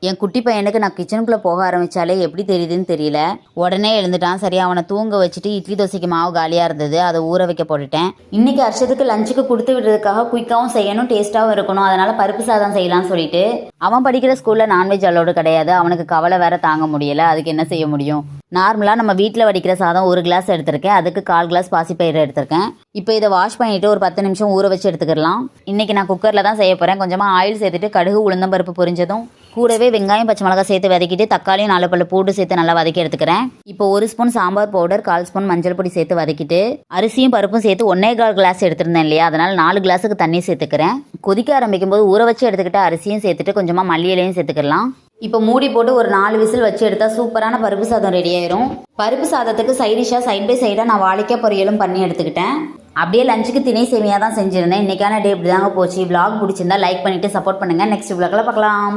என் குட்டி பையனுக்கு நான் கிச்சனுக்குள்ளே போக ஆரம்பித்தாலே எப்படி தெரியுதுன்னு தெரியல. உடனே எழுந்துட்டான். சரி, அவனை தூங்க வச்சுட்டு இட்லி தோசைக்கு மாவு காலியாக இருந்தது, அதை ஊற வைக்க போட்டுட்டேன். இன்றைக்கி ஹர்ஷத்துக்கு லஞ்சுக்கு கொடுத்து விடுறதுக்காக குயிக்காகவும் செய்யணும், டேஸ்ட்டாகவும் இருக்கணும். அதனால் பருப்பு சாதம் செய்யலாம்னு சொல்லிட்டு, அவன் படிக்கிற ஸ்கூலில் நான்வெஜ் அலோடு கிடையாது. அவனுக்கு கவலை வேற தாங்க முடியலை. அதுக்கு என்ன செய்ய முடியும்? நார்மலாக நம்ம வீட்டில் வடிக்கிற சாதம் 1 கிளாஸ் எடுத்திருக்கேன். அதுக்கு 1/4 கிளாஸ் பாசிப்பயிறு எடுத்திருக்கேன். இப்போ இதை வாஷ் பண்ணிவிட்டு ஒரு 10 நிமிஷம் ஊற வச்சு எடுத்துக்கிடலாம். இன்றைக்கி நான் குக்கரில் தான் செய்ய போகிறேன். கொஞ்சமாக ஆயில் சேர்த்துட்டு கடுகு உளுந்தம்பருப்பு பொரிஞ்சதும் கூடவே வெங்காயம் பச்சை மிளகாய் சேர்த்து வதக்கிட்டு தக்காளியும் 4 பல்லு பூண்டு சேர்த்து நல்லா வதக்கி எடுத்துக்கிறேன். இப்போ 1 ஸ்பூன் சாம்பார் பவுடர், 1/4 ஸ்பூன் மஞ்சள் பொடி சேர்த்து வதக்கிட்டு அரிசியும் பருப்பும் சேர்த்து 1/4 கிளாஸ் எடுத்திருந்தேன் இல்லையா, அதனால் 4 கிளாஸுக்கு தண்ணி சேர்த்துக்கிறேன். கொதிக்க ஆரம்பிக்கும் போது ஊற வச்சு எடுத்துக்கிட்டு அரிசியும் சேர்த்துட்டு கொஞ்சமாக மல்லி இலையும் சேர்த்துக்கலாம். இப்போ மூடி போட்டு ஒரு 4 விசில் வச்சு எடுத்தால் சூப்பரான பருப்பு சாதம் ரெடி ஆயிரும். பருப்பு சாதத்துக்கு சைடிஷாக சைட் பை சைடாக நான் வாழைக்காய் பொரியலும் பண்ணி எடுத்துக்கிட்டேன். அப்படியே லஞ்சுக்கு திணை சேமியாக தான் செஞ்சுருந்தேன். இன்றைக்கான டே இப்படி தாங்க போச்சு. vlog பிடிச்சிருந்தா லைக் பண்ணிவிட்டு சப்போர்ட் பண்ணுங்கள். நெக்ஸ்ட் vlogல பார்க்கலாம்.